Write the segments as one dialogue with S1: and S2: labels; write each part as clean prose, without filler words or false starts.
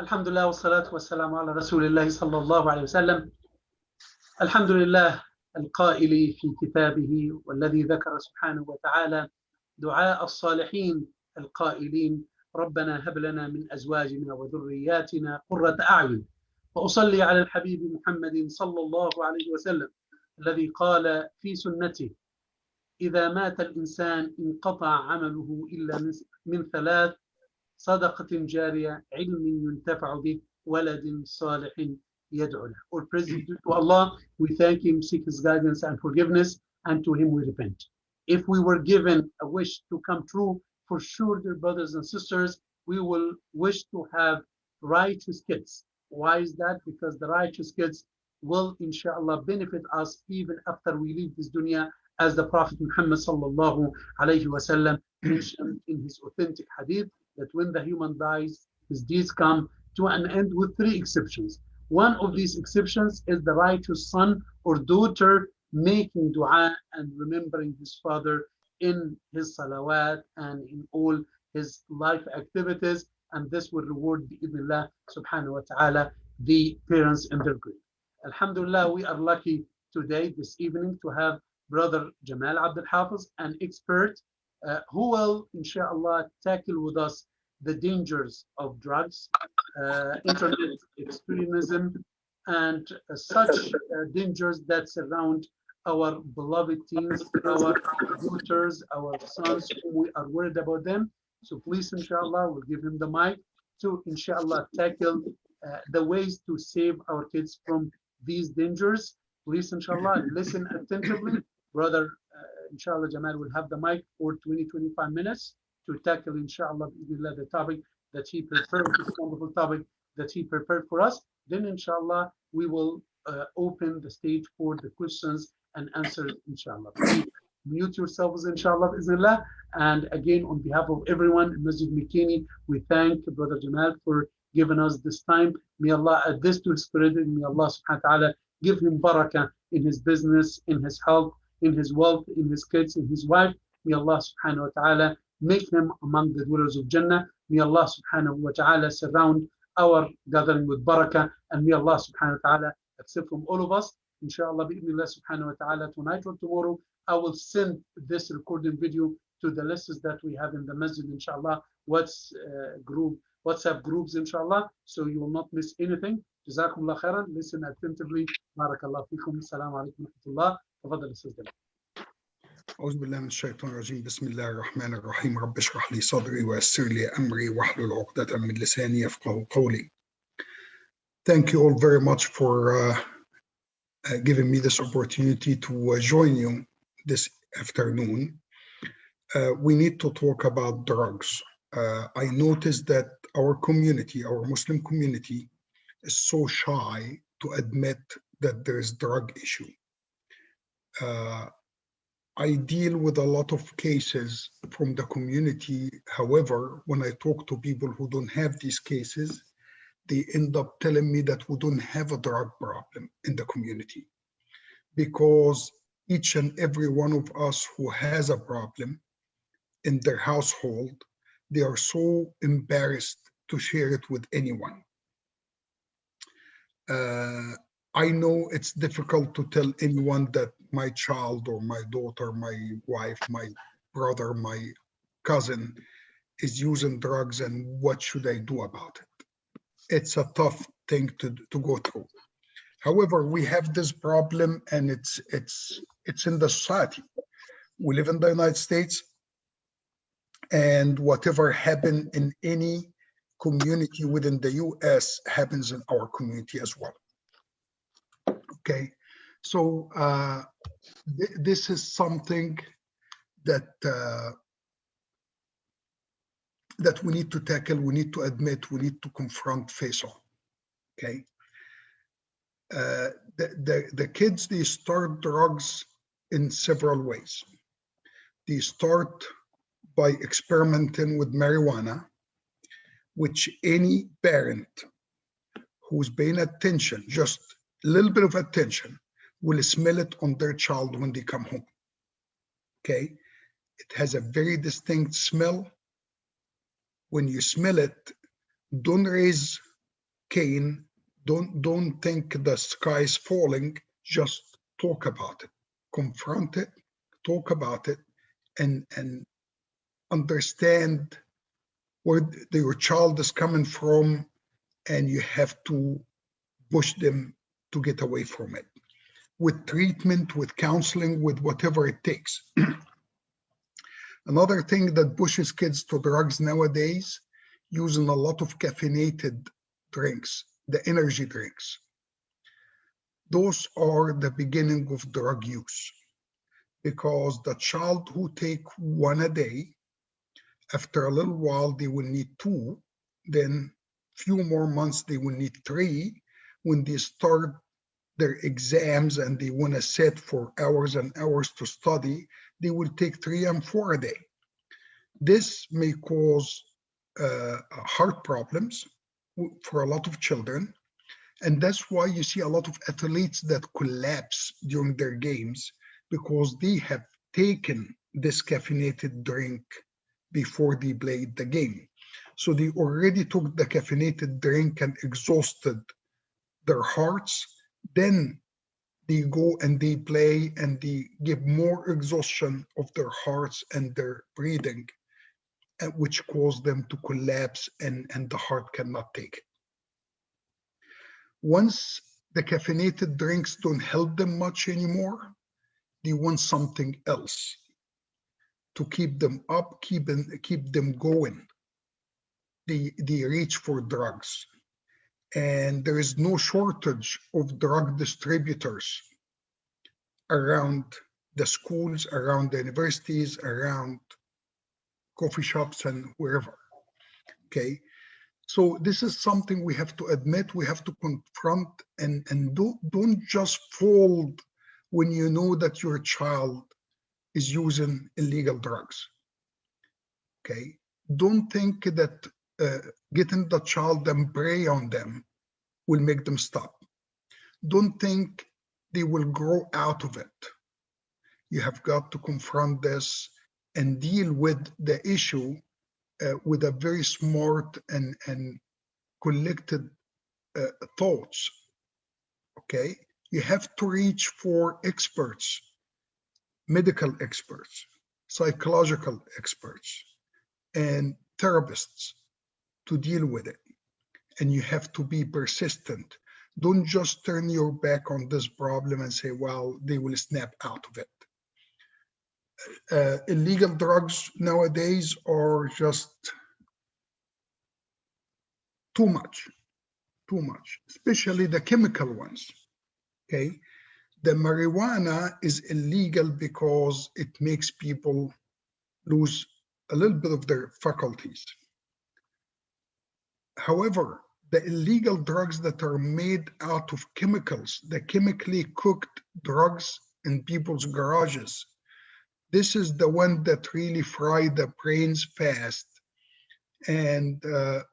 S1: الحمد لله والصلاة والسلام على رسول الله صلى الله عليه وسلم. الحمد لله القائل في كتابه والذي ذكر سبحانه وتعالى دعاء الصالحين القائلين ربنا هب لنا من أزواجنا وذرياتنا قرة أعين. وأصلي على الحبيب محمد صلى الله عليه وسلم الذي قال في سنته إذا مات الإنسان انقطع عمله إلا من ثلاث: صدقة جارية، علم ينتفع به، ولد صالح يدعو له. All praise be to Allah. We thank Him, seek His guidance and forgiveness, and to Him we repent. If we were given a wish to come true, for sure, dear brothers and sisters, we will wish to have righteous kids. Why is that? Because the righteous kids will, inshallah, benefit us even after we leave this dunya, as the Prophet Muhammad sallallahu alayhi wa sallam mentioned in his authentic hadith, that when the human dies, his deeds come to an end with three exceptions. One of these exceptions is the righteous son or daughter making dua and remembering his father in his salawat and in all his life activities, and this will reward bi'idhnillah subhanahu wa ta'ala the parents in their grave. Alhamdulillah, we are lucky today, this evening, to have Brother Jamal Abdul Hafiz, an expert who will, inshallah, tackle with us the dangers of drugs, internet extremism, and such dangers that surround our beloved teens, our daughters, our sons, whom we are worried about them. So please, inshallah, we'll give him the mic to, inshallah, tackle the ways to save our kids from these dangers. Please, inshallah, listen attentively. Brother, inshallah, Jamal will have the mic for 20-25 minutes to tackle, inshallah, the topic that he prepared, this wonderful topic that he prepared for us. Then, inshallah, we will open the stage for the questions and answers, inshallah. Please mute yourselves, inshallah, bismillah. And again, on behalf of everyone in Masjid Mikini, we thank Brother Jamal for giving us this time. May Allah add this to his credit, and may Allah subhanahu wa ta'ala give him barakah in his business, in his health, in his wealth, in his kids, in his wife. May Allah subhanahu wa ta'ala make him among the dwellers of Jannah. May Allah subhanahu wa ta'ala surround our gathering with barakah, and may Allah subhanahu wa ta'ala accept from all of us. Inshallah, bi'idhnillah subhanahu wa ta'ala, tonight or tomorrow, I will send this recording video to the lists that we have in the masjid, inshallah, WhatsApp groups, inshallah, so you will not miss anything. Jazakumullah khairan. Listen attentively. Barakallah fikum. Assalamu alaikum wa rahmatullah. تفضل أستاذ جمال.
S2: أعوذ بالله من الشيطان الرجيم. بسم الله الرحمن الرحيم. رب اشرح لي صدري ويسر لي أمري واحلل عقدة من لساني يفقهوا قولي. Thank you all very much for giving me this opportunity to join you this afternoon. We need to talk about drugs. I noticed that our community, our Muslim community, is so shy to admit that there is drug issue. I deal with a lot of cases from the community. However, when I talk to people who don't have these cases, they end up telling me that we don't have a drug problem in the community, because each and every one of us who has a problem in their household, they are so embarrassed to share it with anyone. I know it's difficult to tell anyone that my child or my daughter, my wife, my brother, my cousin is using drugs, and what should I do about it? It's a tough thing to go through. However, we have this problem, and it's in the society. We live in the United States, and whatever happened in any community within the US happens in our community as well. Okay, so this is something that that we need to tackle, we need to admit, we need to confront face on. Okay, the kids, they start drugs in several ways. They start by experimenting with marijuana, which any parent who's paying attention, just a little bit of attention, will smell it on their child when they come home. Okay, it has a very distinct smell. When you smell it, don't raise Cain, don't think the sky is falling. Just talk about it, confront it, talk about it, and understand where your child is coming from, and you have to push them to get away from it with treatment, with counseling, with whatever it takes. Another thing that pushes kids to drugs nowadays, using a lot of caffeinated drinks, the energy drinks. Those are the beginning of drug use, because the child who take one a day, after a little while they will need two, then few more months they will need three. When they start their exams and they want to sit for hours and hours to study, they will take 3 and 4 a day. This may cause heart problems for a lot of children, and that's why you see a lot of athletes that collapse during their games, because they have taken this caffeinated drink before they played the game. So they already took the caffeinated drink and exhausted their hearts. Then they go and they play and they give more exhaustion of their hearts and their breathing, which cause them to collapse, and the heart cannot take it. Once the caffeinated drinks don't help them much anymore, they want something else to keep them up, keep them going. They reach for drugs. And there is no shortage of drug distributors around the schools, around the universities, around coffee shops, and wherever. Okay, so this is something we have to admit, we have to confront, and don't just fold when you know that your child is using illegal drugs. Okay, don't think that getting the child and prey on them will make them stop. Don't think they will grow out of it. You have got to confront this and deal with the issue with a very smart and collected thoughts. Okay, you have to reach for experts, medical experts, psychological experts, and therapists to deal with it. And you have to be persistent. Don't just turn your back on this problem and say, well, they will snap out of it. Illegal drugs nowadays are just too much, especially the chemical ones. Okay, the marijuana is illegal because it makes people lose a little bit of their faculties. However, the illegal drugs that are made out of chemicals, the chemically cooked drugs in people's garages, this is the one that really fry the brains fast. And the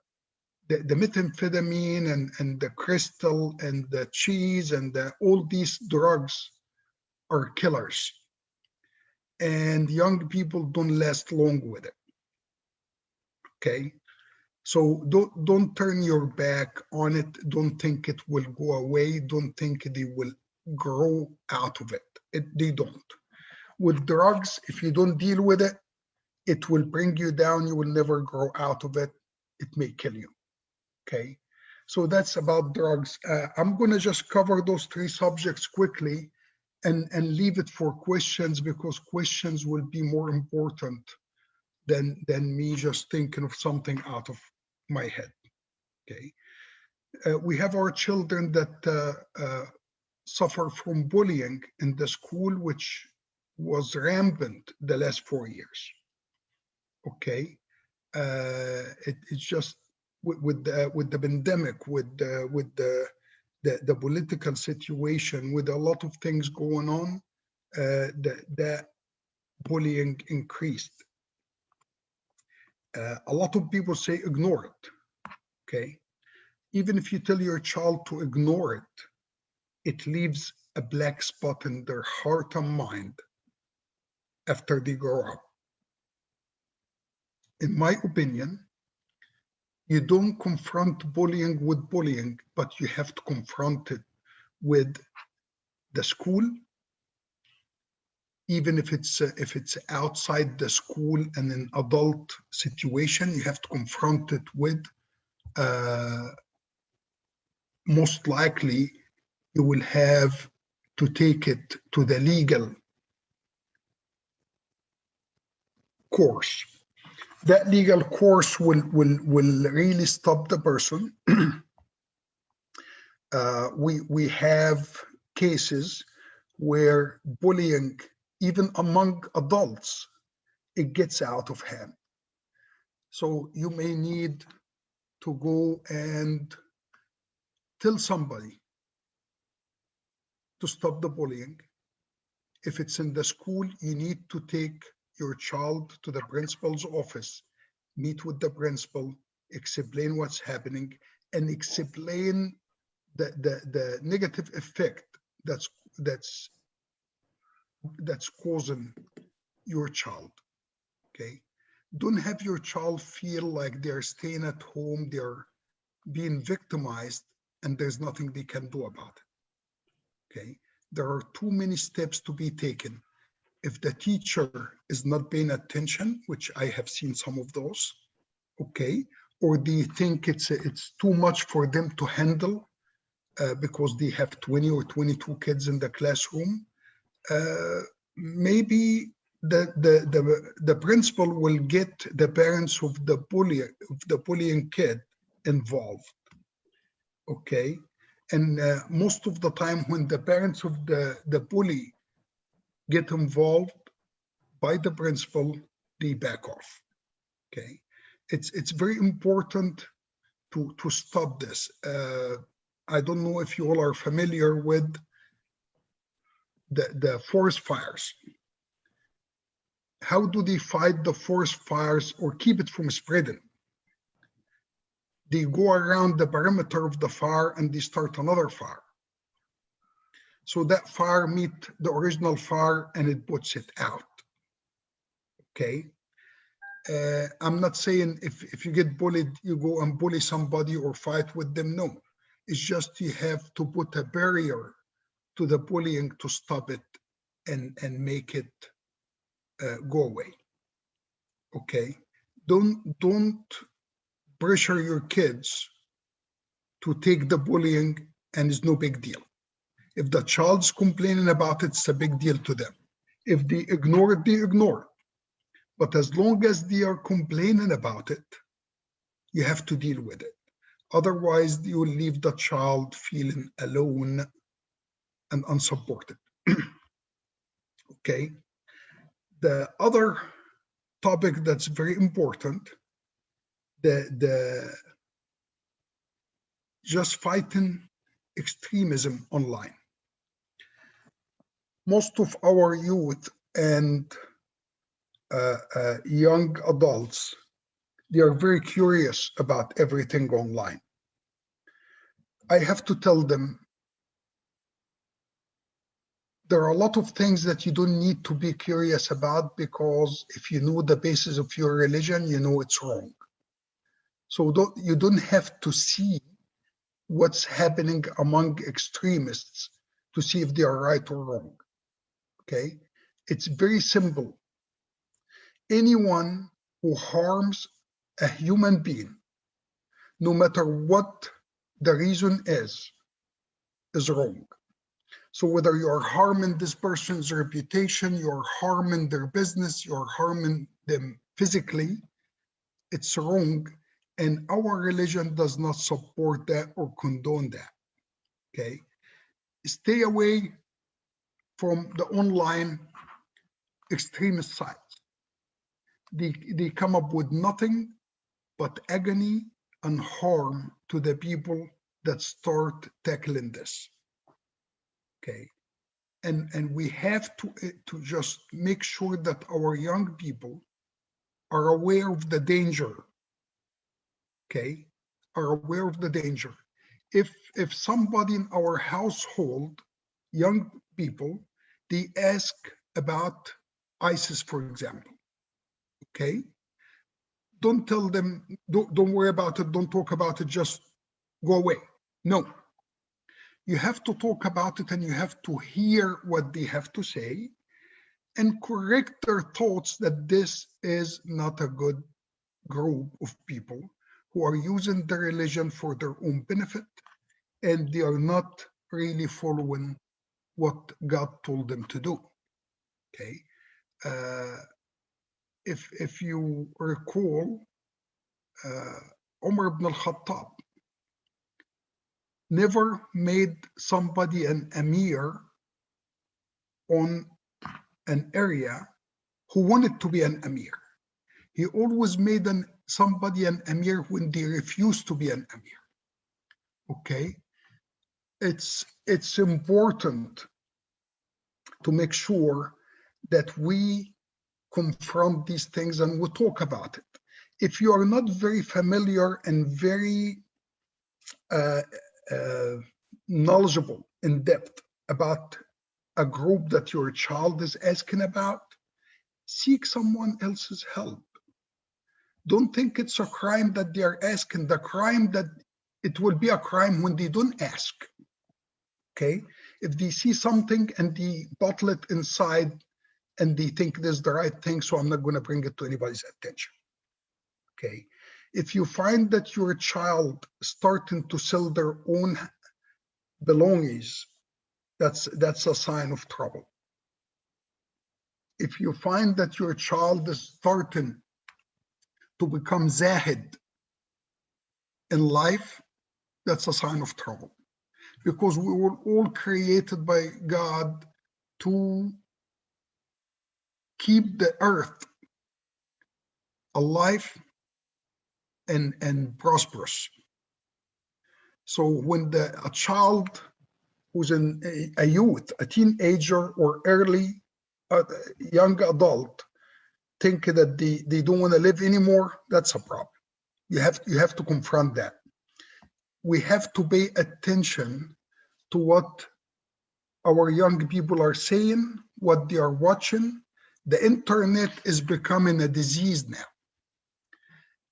S2: methamphetamine and the crystal and the cheese and all these drugs are killers. And young people don't last long with it. Okay, so don't turn your back on it. Don't think it will go away. Don't think they will grow out of it. They don't. With drugs, if you don't deal with it, it will bring you down. You will never grow out of it. It may kill you. Okay, so that's about drugs. I'm going to just cover those three subjects quickly and leave it for questions, because questions will be more important than me just thinking of something out of my head. Okay, we have our children that suffer from bullying in the school, which was rampant the last 4 years. Okay, it's just with the pandemic, with the political situation, with a lot of things going on, the bullying increased. A lot of people say ignore it. Okay, even if you tell your child to ignore it, it leaves a black spot in their heart and mind after they grow up. In my opinion, You don't confront bullying with bullying, but you have to confront it with the school, even if it's outside the school and an adult situation. You have to confront it with, most likely you will have to take it to the legal course. That legal course will really stop the person. We have cases where bullying, even among adults, it gets out of hand. So you may need to go and tell somebody to stop the bullying. If it's in the school, you need to take your child to the principal's office, meet with the principal, explain what's happening, and explain the negative effect that's causing your child. Okay, don't have your child feel like they're staying at home, they're being victimized, and there's nothing they can do about it. Okay, there are too many steps to be taken. If the teacher is not paying attention, which I have seen some of those, okay, or they think it's too much for them to handle because they have 20 or 22 kids in the classroom, maybe the principal will get the parents of the bullying kid involved, okay? And most of the time when the parents of the bully get involved by the principal, they back off, okay? It's very important to stop this. I don't know if you all are familiar with the forest fires. How do they fight the forest fires or keep it from spreading? They go around the perimeter of the fire and they start another fire. So that fire meet the original fire and it puts it out, okay? I'm not saying if you get bullied, you go and bully somebody or fight with them, no. It's just you have to put a barrier to the bullying to stop it and make it go away, okay? Don't pressure your kids to take the bullying and it's no big deal. If the child's complaining about it, it's a big deal to them. If they ignore it, they ignore it. But as long as they are complaining about it, you have to deal with it. Otherwise, you will leave the child feeling alone and unsupported. Okay. The other topic that's very important, the just fighting extremism online. Most of our youth and young adults, they are very curious about everything online. I have to tell them there are a lot of things that you don't need to be curious about, because if you know the basis of your religion, you know it's wrong. So you don't have to see what's happening among extremists to see if they are right or wrong. Okay? It's very simple. Anyone who harms a human being, no matter what the reason is wrong. So whether you're harming this person's reputation, you're harming their business, you're harming them physically, it's wrong. And our religion does not support that or condone that, okay? Stay away from the online extremist sites. They come up with nothing but agony and harm to the people that start tackling this, okay? And we have to just make sure that our young people are aware of the danger, okay? Are aware of the danger. If somebody in our household, young people, they ask about ISIS, for example, okay? don't tell them, don't worry about it, don't talk about it, just go away. No. You have to talk about it and you have to hear what they have to say and correct their thoughts that this is not a good group of people who are using the religion for their own benefit, and they are not really following what God told them to do. Okay. If you recall, Umar ibn al-Khattab never made somebody an emir on an area who wanted to be an emir. He always made somebody an emir when they refused to be an emir. Okay, it's important to make sure that we confront these things and we talk about it. If you are not very familiar and very knowledgeable in depth about a group that your child is asking about, seek someone else's help. Don't think it's a crime that they are asking. The crime that it will be a crime when they don't ask. Okay, if they see something and they bottle it inside and they think this is the right thing, so I'm not going to bring it to anybody's attention. Okay, if you find that your child starting to sell their own belongings, that's a sign of trouble. If you find that your child is starting to become zahid in life, that's a sign of trouble. Because we were all created by God to keep the earth alive and prosperous. So when a child who's a youth, a teenager or early young adult think that they don't want to live anymore, that's a problem. You have to confront that. We have to pay attention to what our young people are saying, what they are watching. The internet is becoming a disease now.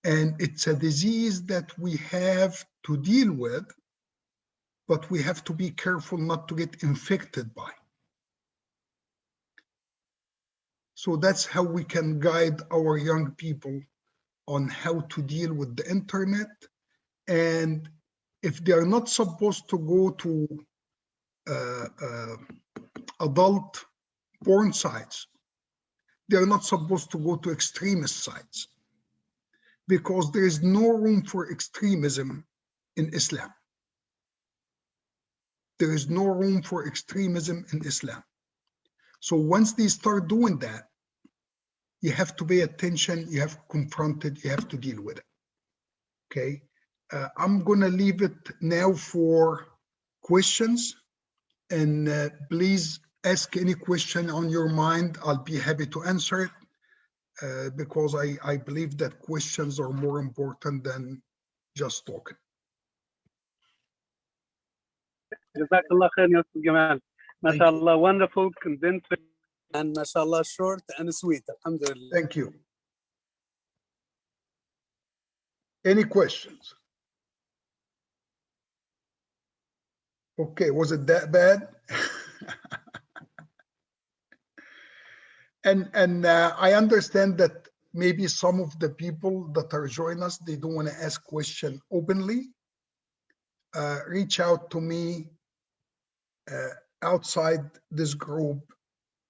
S2: And it's a disease that we have to deal with, but we have to be careful not to get infected by. So that's how we can guide our young people on how to deal with the internet. And if they are not supposed to go to adult porn sites, they are not supposed to go to extremist sites, because there is no room for extremism in Islam. There is no room for extremism in Islam. So once they start doing that, you have to pay attention, you have to confront it, you have to deal with it. Okay, I'm gonna leave it now for questions, and please ask any question on your mind. I'll be happy to answer it, because I believe that questions are more important than just talking.
S1: Jazakallah khair, Yusuf Jamal. MashaAllah, wonderful, convincing, and MashaAllah, short and sweet. Alhamdulillah.
S2: Thank you. Any questions? Okay, was it that bad? and I understand that maybe some of the people that are joining us, they don't want to ask questions openly. Reach out to me outside this group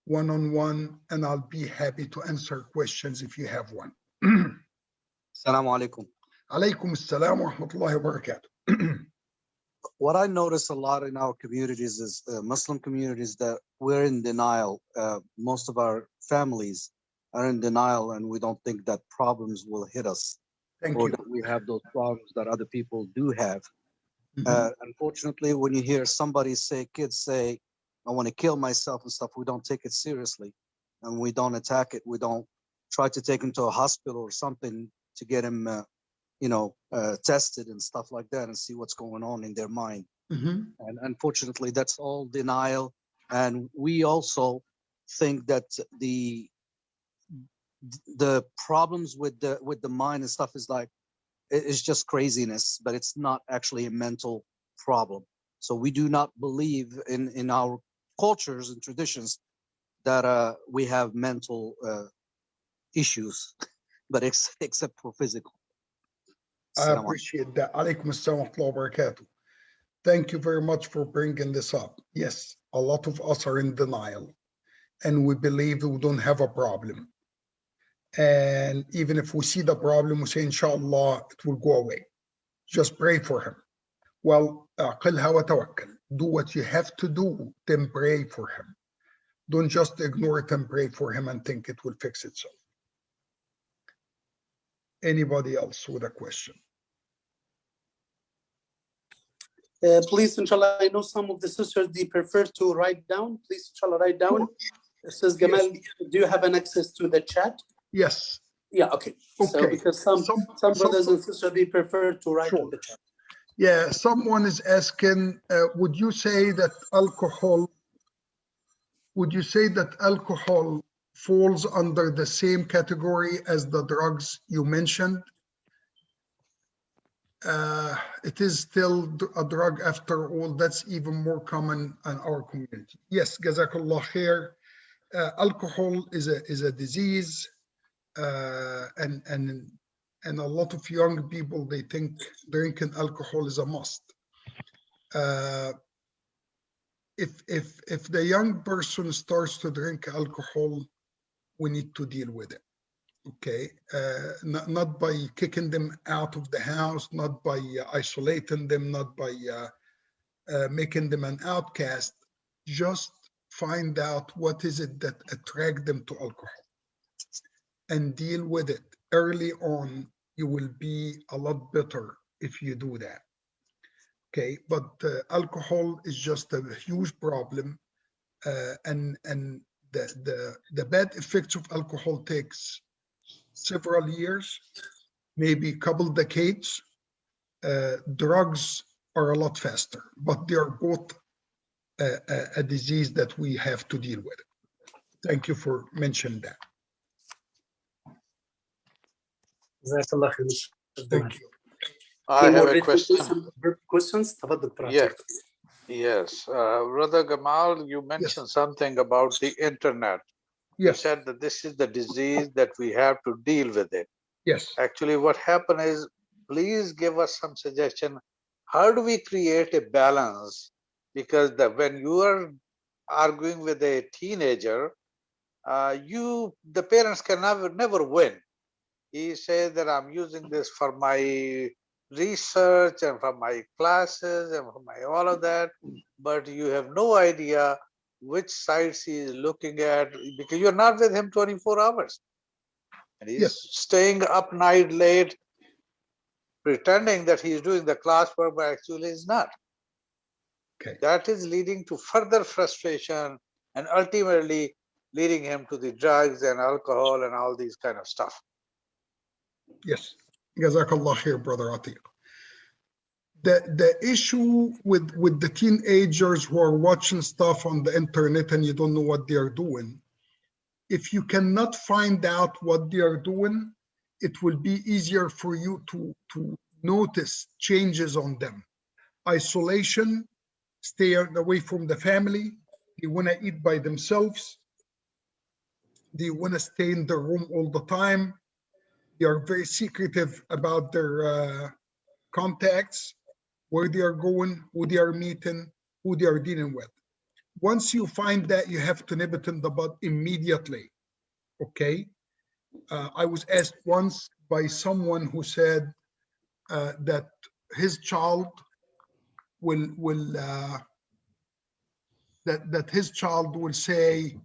S2: one-on-one, and I'll be happy to answer questions if you have one.
S3: Assalamu alaikum.
S2: Alaykum assalam wa rahmatullahi wa barakatuh.
S3: What I notice a lot in our communities is Muslim communities, that we're in denial. Most of our families are in denial, and we don't think that problems will hit us.
S2: Thank
S3: or
S2: you.
S3: that we have those problems that other people do have.
S2: Mhm.
S3: Unfortunately, when you hear somebody say, kids say, I want to kill myself and stuff, we don't take it seriously, and we don't attack it. We don't try to take him to a hospital or something to get him tested and stuff like that, and see what's going on in their mind.
S2: Mhm.
S3: And unfortunately, that's all denial. And we also think that the problems with the mind and stuff is like, it's just craziness, but it's not actually a mental problem. So we do not believe in our cultures and traditions that we have mental issues, but except for physical.
S2: I appreciate that. Alaikum assalam wa rahmatullahi wa barakatuh. Thank you very much for bringing this up. Yes, a lot of us are in denial and we believe we don't have a problem. And even if we see the problem, we say, inshallah, it will go away. Just pray for him. Well, aqilha wa tawakkal. Do what you have to do, then pray for him. Don't just ignore it and pray for him and think it will fix itself. Anybody else with a question?
S1: Please, inshallah, I know some of the sisters, they prefer to write down. Please, inshallah, write down. It says, Gamal, yes. Do you have an access to the chat?
S2: Yes.
S1: Yeah, okay. So because some brothers and sisters, they prefer to write in the chat.
S2: Yeah, someone is asking, would you say that alcohol falls under the same category as the drugs you mentioned? It is still a drug after all. That's even more common in our community. Yes, Jazakallah khair. Alcohol is a disease, and a lot of young people, they think drinking alcohol is a must. If the young person starts to drink alcohol, we need to deal with it. Okay, not by kicking them out of the house, not by isolating them, not by making them an outcast. Just find out what is it that attracts them to alcohol and deal with it early on. You will be a lot better if you do that. Okay, but alcohol is just a huge problem, and the bad effects of alcohol takes several years, maybe a couple decades. Drugs are a lot faster, but they are both a disease that we have to deal with. Thank you for mentioning that. Thank you.
S4: I have a question.
S1: Questions?
S4: Yes. Brother Gamal, you mentioned something about the internet. You said that this is the disease that we have to deal with it.
S2: Yes.
S4: Actually, what happened is, please give us some suggestion. How do we create a balance? Because when you are arguing with a teenager, the parents can never win. He says that I'm using this for my research and for my classes and for my all of that, but you have no idea which sites he is looking at, because you're not with him 24 hours. And he's staying up night late, pretending that he's doing the classwork, but actually he's not.
S2: Okay.
S4: That is leading to further frustration and ultimately leading him to the drugs and alcohol and all these kind of stuff.
S2: Yes. Jazakallah khair, Brother Atiq. The issue with the teenagers who are watching stuff on the internet and you don't know what they are doing, if you cannot find out what they are doing, it will be easier for you to notice changes on them. Isolation, stay away from the family, they want to eat by themselves, they want to stay in their room all the time, they are very secretive about their contacts, where they are going, who they are meeting, who they are dealing with. Once you find that, you have to nip it in the bud immediately. Okay? I was asked once by someone who said that his child that his child will say,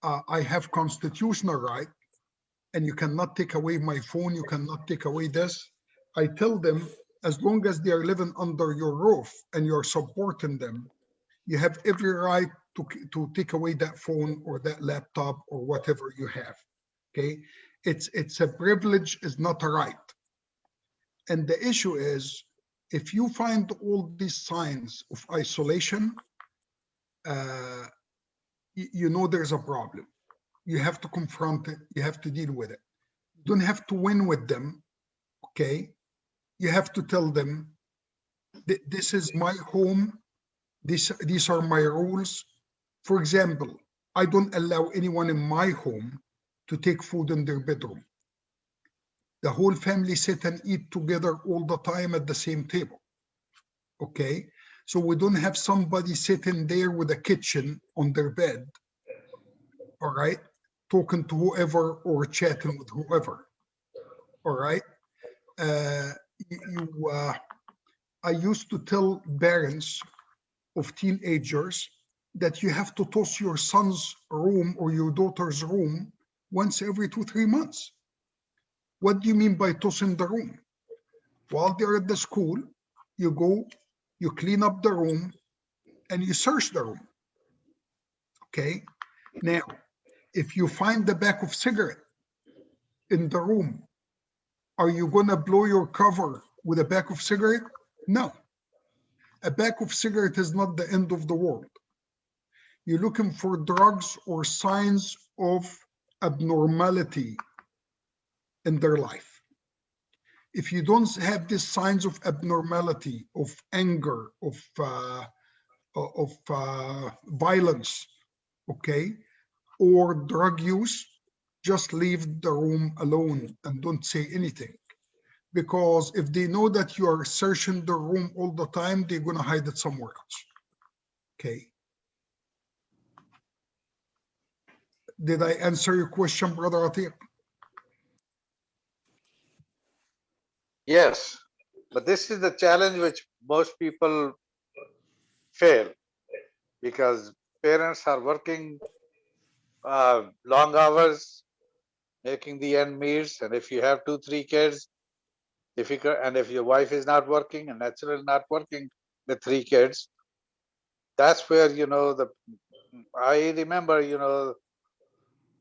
S2: I have constitutional right, and you cannot take away my phone, you cannot take away this. I tell them, as long as they are living under your roof and you're supporting them, you have every right to take away that phone or that laptop or whatever you have. Okay, it's a privilege, is not a right. And the issue is, if you find all these signs of isolation, you know there's a problem. You have to confront it. You have to deal with it. You don't have to win with them, okay? You have to tell them, this is my home. These are my rules. For example, I don't allow anyone in my home to take food in their bedroom. The whole family sit and eat together all the time at the same table, okay? So we don't have somebody sitting there with a kitchen on their bed, all right, talking to whoever or chatting with whoever, all right? I used to tell parents of teenagers that you have to toss your son's room or your daughter's room once every 2-3 months. What do you mean by tossing the room? While they're at the school, you go, you clean up the room, and you search the room. Okay? Now, if you find the back of cigarette in the room, are you gonna blow your cover with a pack of cigarette? No. A pack of cigarette is not the end of the world. You're looking for drugs or signs of abnormality in their life. If you don't have these signs of abnormality, of anger, of violence, okay, or drug use, just leave the room alone and don't say anything. Because if they know that you are searching the room all the time, they're going to hide it somewhere else. Okay. Did I answer your question, Brother Atiq?
S4: Yes, but this is the challenge which most people fail because parents are working long hours, making the end meets, and if you have 2-3 kids, difficult. And if your wife is not working and naturally not working with 3 kids, that's where I remember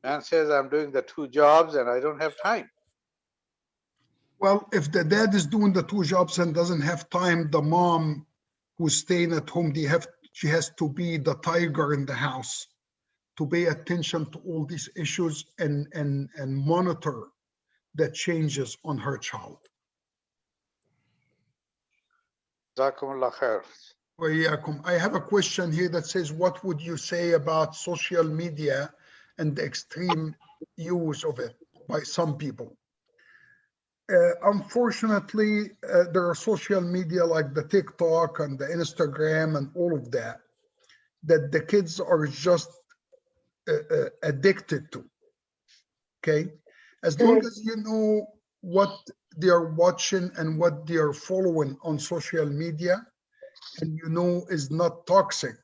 S4: man says I'm doing the 2 jobs and I don't have time.
S2: Well, if the dad is doing the 2 jobs and doesn't have time, the mom who's staying at home, she has to be the tiger in the house to pay attention to all these issues and monitor the changes on her child.
S4: Jazakumullah khair.
S2: I have a question here that says, what would you say about social media and the extreme use of it by some people? Unfortunately, there are social media like the TikTok and the Instagram and all of that the kids are just addicted to, okay? As long as you know what they are watching and what they are following on social media, and you know is not toxic,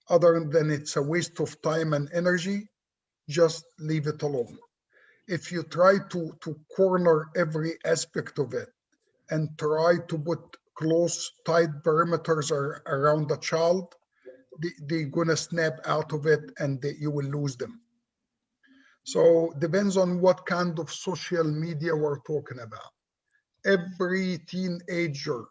S2: other than it's a waste of time and energy, just leave it alone. If you try to corner every aspect of it and try to put close, tight perimeters around the child, they're gonna snap out of it and you will lose them. So depends on what kind of social media we're talking about. Every teenager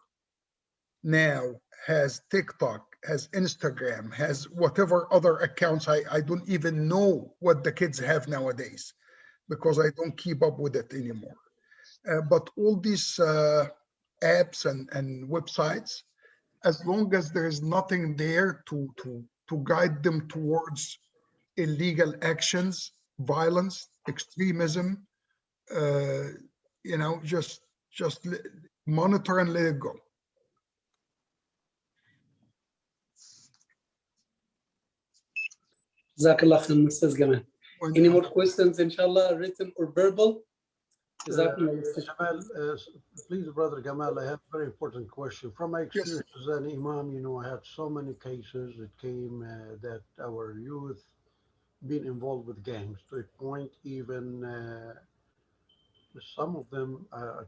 S2: now has TikTok, has Instagram, has whatever other accounts. I don't even know what the kids have nowadays because I don't keep up with it anymore. But all these apps and websites, as long as there is nothing there to guide them towards illegal actions, violence, extremism, just monitor and let it go.
S1: Jazakallah khair, Mr. Gamal. Any more questions, inshallah, written or verbal?
S5: Jamal, please, Brother Gamal, I have a very important question. From my experience as an imam, I had so many cases that came that our youth been involved with gangs to a point even some of them, I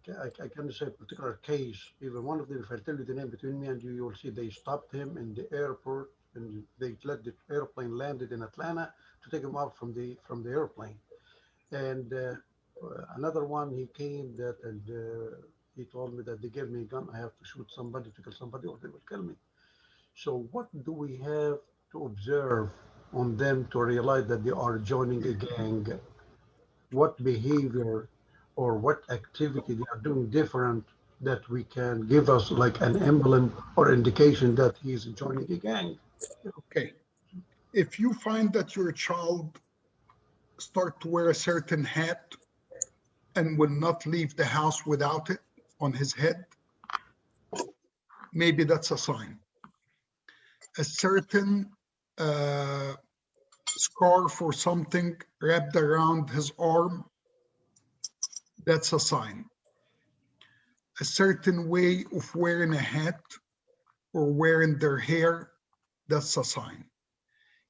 S5: can say a particular case, even one of them, if I tell you the name between me and you, you'll see they stopped him in the airport and they let the airplane landed in Atlanta to take him out from the airplane. And another one, he came that and he told me that they gave me a gun, I have to shoot somebody to kill somebody or they will kill me. So what do we have to observe on them to realize that they are joining a gang? What behavior or what activity they are doing different that we can give us like an emblem or indication that he's joining a gang?
S2: Okay. If you find that your child start to wear a certain hat and will not leave the house without it on his head, maybe that's a sign. A certain scarf or something wrapped around his arm, that's a sign. A certain way of wearing a hat or wearing their hair, that's a sign.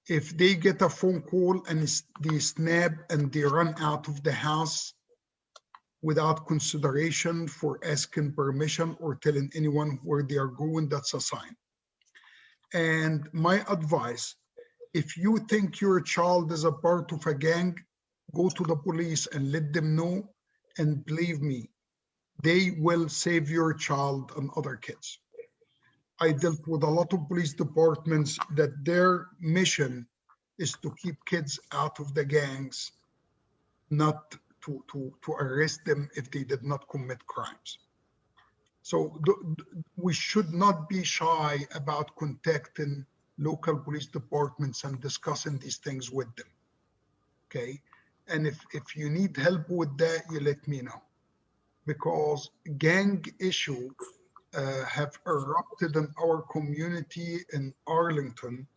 S2: If they get a phone call and they snap and they run out of the house without consideration for asking permission or telling anyone where they are going, that's a sign. And my advice, if you think your child is a part of a gang, go to the police and let them know. And believe me, they will save your child and other kids. I dealt with a lot of police departments that their mission is to keep kids out of the gangs, not to arrest them if they did not commit crimes. So we should not be shy about contacting local police departments and discussing these things with them. Okay. And if you need help with that, you let me know, because gang issue have erupted in our community in Arlington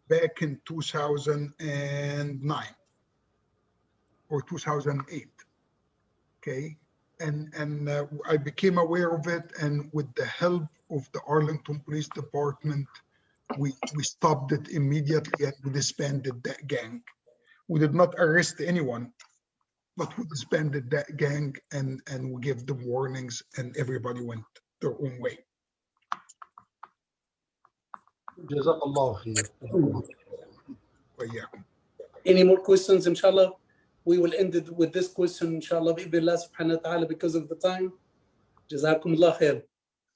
S2: back in 2009 or 2008. Okay. And I became aware of it, and with the help of the Arlington Police Department, we stopped it immediately and we disbanded that gang. We did not arrest anyone, but we disbanded that gang and we gave them warnings, and everybody went their own way.
S5: جزاك الله خير.
S2: وإياكم.
S1: Any more questions, inshallah? We will end it with this question, inshallah, bi'idhnillah subhanahu wa ta'ala, because of the time. Jazakum Allah khair.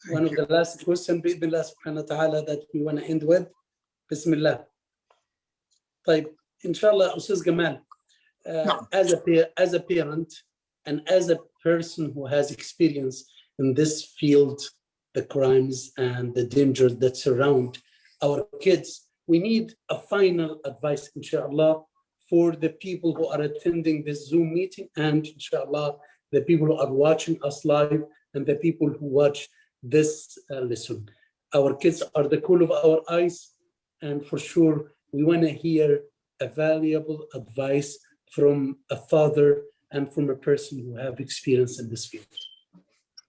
S1: One of the last questions, bi'idhnillah subhanahu wa ta'ala, that we want to end with. Bismillah. طيب, inshallah, Ustaz Gamal, as a parent and as a person who has experience in this field, the crimes and the danger that surround our kids, we need a final advice, inshallah, for the people who are attending this Zoom meeting, and inshallah, the people who are watching us live, and the people who watch this lesson. Our kids are the cool of our eyes, and for sure, we want to hear a valuable advice from a father and from a person who have experience in this field.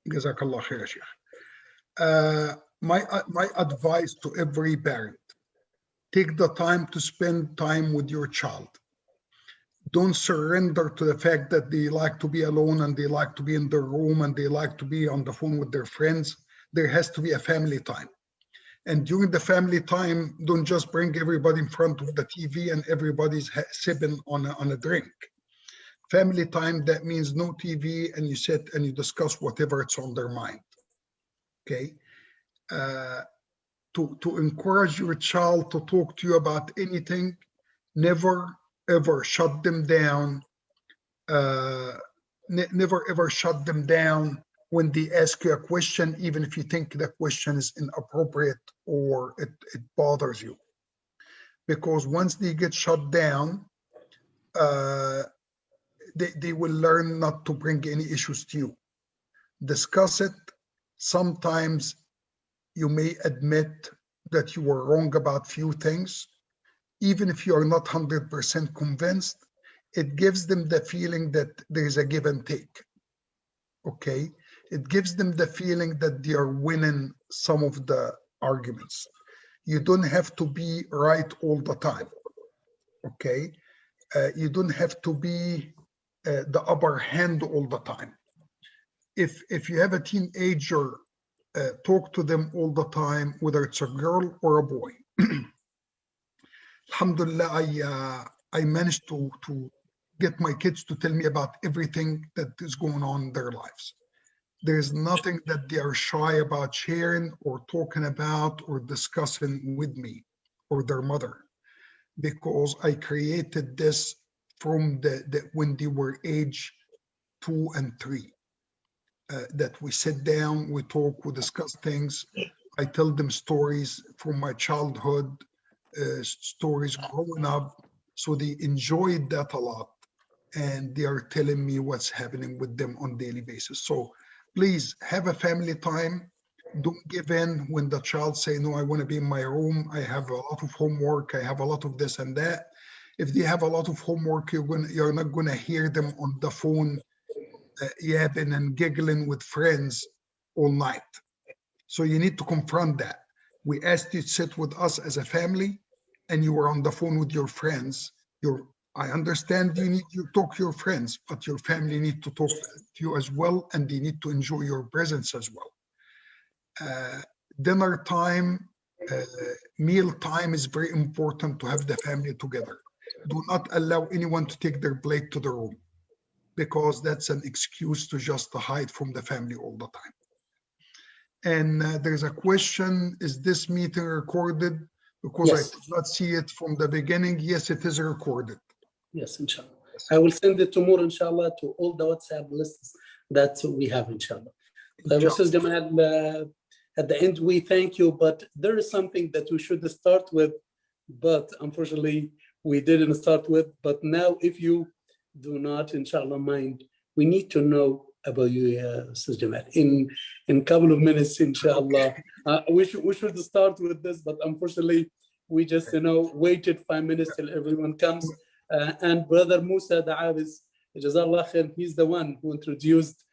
S2: Jazakallah khair, Sheikh. My advice to every parent, take the time to spend time with your child. Don't surrender to the fact that they like to be alone and they like to be in their room and they like to be on the phone with their friends. There has to be a family time. And during the family time, don't just bring everybody in front of the TV and everybody's sipping on a drink. Family time, that means no TV, and you sit and you discuss whatever it's on their mind. Okay. To encourage your child to talk to you about anything, never ever shut them down. Never ever shut them down when they ask you a question, even if you think the question is inappropriate or it bothers you. Because once they get shut down, they will learn not to bring any issues to you. Discuss it. Sometimes you may admit that you were wrong about few things. Even if you are not 100% convinced, it gives them the feeling that there is a give and take. Okay? It gives them the feeling that they are winning some of the arguments. You don't have to be right all the time. Okay? You don't have to be the upper hand all the time. If you have a teenager, talk to them all the time, whether it's a girl or a boy. Alhamdulillah, I managed to get my kids to tell me about everything that is going on in their lives. There's nothing that they are shy about sharing or talking about or discussing with me or their mother. because I created this from when they were age 2 and 3. That we sit down, we talk, we discuss things. I tell them stories from my childhood, stories growing up. So they enjoyed that a lot. And they are telling me what's happening with them on a daily basis. So please have a family time. Don't give in when the child say, no, I want to be in my room. I have a lot of homework. I have a lot of this and that. If they have a lot of homework, you're not going to hear them on the phone yapping and giggling with friends all night. So you need to confront that. We asked you to sit with us as a family, and you were on the phone with your friends. I understand you need to talk to your friends, but your family need to talk to you as well, and they need to enjoy your presence as well. Dinner time, meal time is very important to have the family together. Do not allow anyone to take their plate to the room, because that's an excuse to just hide from the family all the time. And there's a question, is this meeting recorded? Because yes. I could not see it from the beginning. Yes, it is recorded.
S1: Yes, inshallah. Yes. I will send it tomorrow, inshallah, to all the WhatsApp lists that we have, inshallah. At the end, we thank you, but there is something that we should start with, but unfortunately, we didn't start with. But now, if you do not, inshallah, mind, we need to know about you, Ustaz Jamal. In a couple of minutes, inshallah. We should start with this, but unfortunately, we just, waited 5 minutes till everyone comes. And Brother Musa Da'avis, Jazallah khair, he's the one who introduced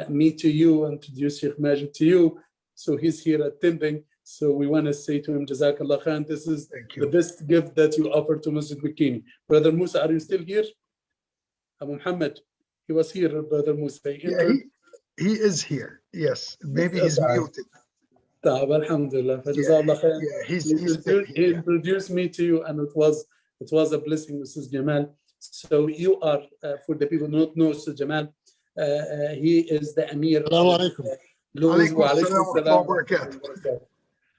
S1: me to you, introduced Sheikh Majid to you. So he's here attending. So we want to say to him, Jazakallah khair, this is the best gift that you offer to Masjid Bikini. Brother Musa, are you still here? Abu Muhammad, he was here, Brother Musa.
S2: Yeah, he is here. Yes, maybe he's muted.
S1: Alhamdulillah. He introduced me to you, and it was a blessing, Mrs. Jamal. So you are, for the people who don't know Mrs. Jamal, he is the Amir.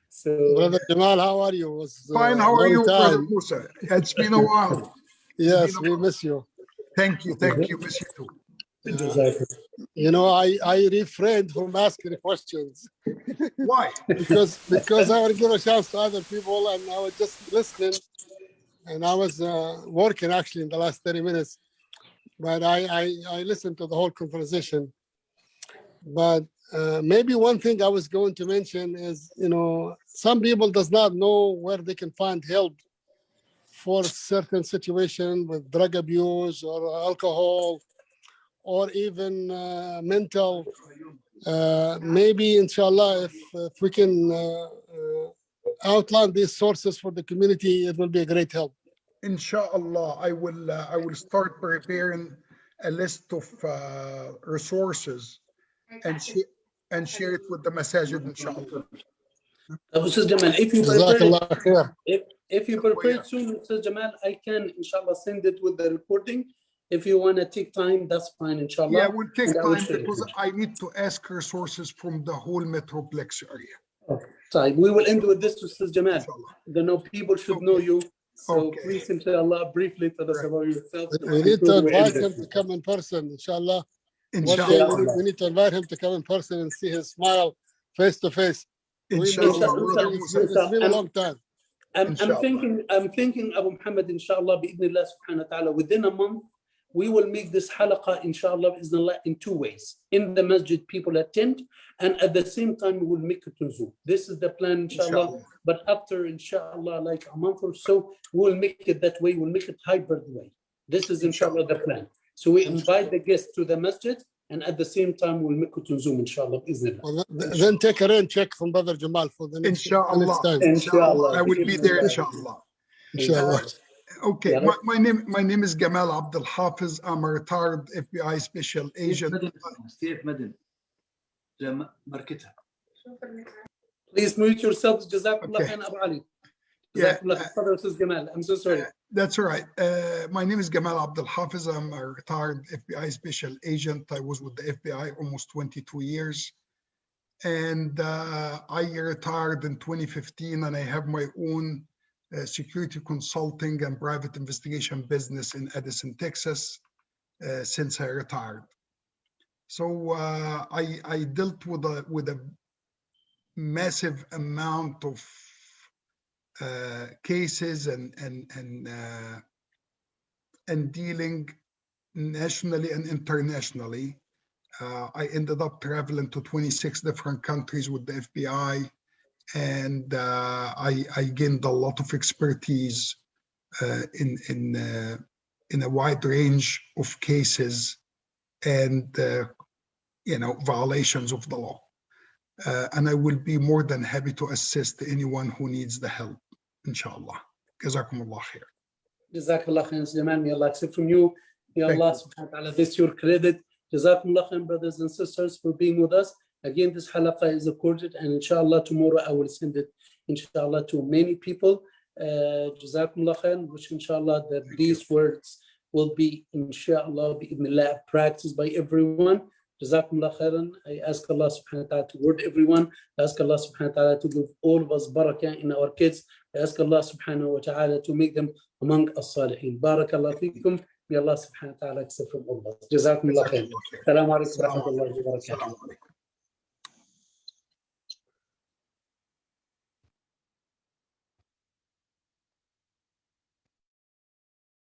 S6: So, Brother Jamal, how are you?
S2: Fine, how are you, Brother Musa? It's been a while.
S6: Yes, we miss you.
S2: Thank you, miss you too.
S6: I refrained from asking questions.
S2: Why?
S6: because I want to give a chance to other people, and I was just listening, and I was working actually in the last 30 minutes, but I listened to the whole conversation. But maybe one thing I was going to mention is, some people does not know where they can find help for certain situation with drug abuse or alcohol, or even mental. Maybe, inshallah, if we can outline these sources for the community, it will be a great help.
S2: Inshallah, I will start preparing a list of resources and share it with the masajid, inshallah.
S1: Ustaz Jamal, if you prepare soon, Ustaz Jamal, I can, inshallah, send it with the recording. If you want to take time, that's fine, inshallah.
S2: Yeah, we'll take time because I need to ask resources from the whole Metroplex area.
S1: Okay. So we will end with this, Ustaz Jamal. People should know you. So please, inshallah, briefly tell us about yourself.
S6: We need to invite him to come in person, inshallah.
S2: Inshallah.
S6: We need to invite him to come in person and see his smile face to face.
S2: Inshallah.
S6: It's been a long time.
S1: I'm thinking, Abu Muhammad, inshallah, bi'idhnillah subhanahu wa ta'ala, within a month, we will make this halaqah, inshallah, in 2 ways. In the masjid, people attend, and at the same time, we will make it on Zoom. This is the plan, inshallah. But after, inshallah, like a month or so, we will make it that way. We'll make it hybrid way. This is, inshallah, the plan. So we invite the guests to the masjid, and at the same time, we'll make it on Zoom, inshallah.
S6: Well, then take a rain check from Brother Jamal for the next time.
S2: Inshallah. I will be there, inshallah.
S6: Inshallah.
S2: Okay, my name is Gamal Abdel Hafiz. I'm a retired FBI special agent.
S1: Please mute yourselves. Jazakallah khair, Abu Ali. I'm so sorry.
S2: That's all right. My name is Gamal Abdel Hafiz. I'm a retired FBI special agent. I was with the FBI almost 22 years. And I retired in 2015, and I have my own security consulting and private investigation business in Edison, Texas, since I retired. So I dealt with a massive amount of cases and dealing nationally and internationally. I ended up traveling to 26 different countries with the FBI, and I gained a lot of expertise in a wide range of cases and violations of the law. And I will be more than happy to assist anyone who needs the help, inshallah. Jazakumullah khair.
S1: Jazakallah khair, Sulaiman. May Allah accept from you. May Allah subhanahu wa ta'ala this your credit. Jazakumullah khair, brothers and sisters, for being with us. Again, this halaqah is recorded, and inshallah tomorrow I will send it inshallah to many people. Jazakumullah khair, which inshallah that these words will be inshallah bi'idhnillah practiced by everyone. Jazakumullah khairan. I ask Allah subhanahu wa ta'ala to word everyone. I ask Allah subhanahu wa ta'ala to give all of us barakah in our kids. I ask Allah subhanahu wa ta'ala to make them among as-salihin. Barakallah fikum. May Allah subhanahu wa ta'ala accept from all of us. Jazakumullah khairan. Assalamu alaikum wa rahmatullahi wa barakatuh.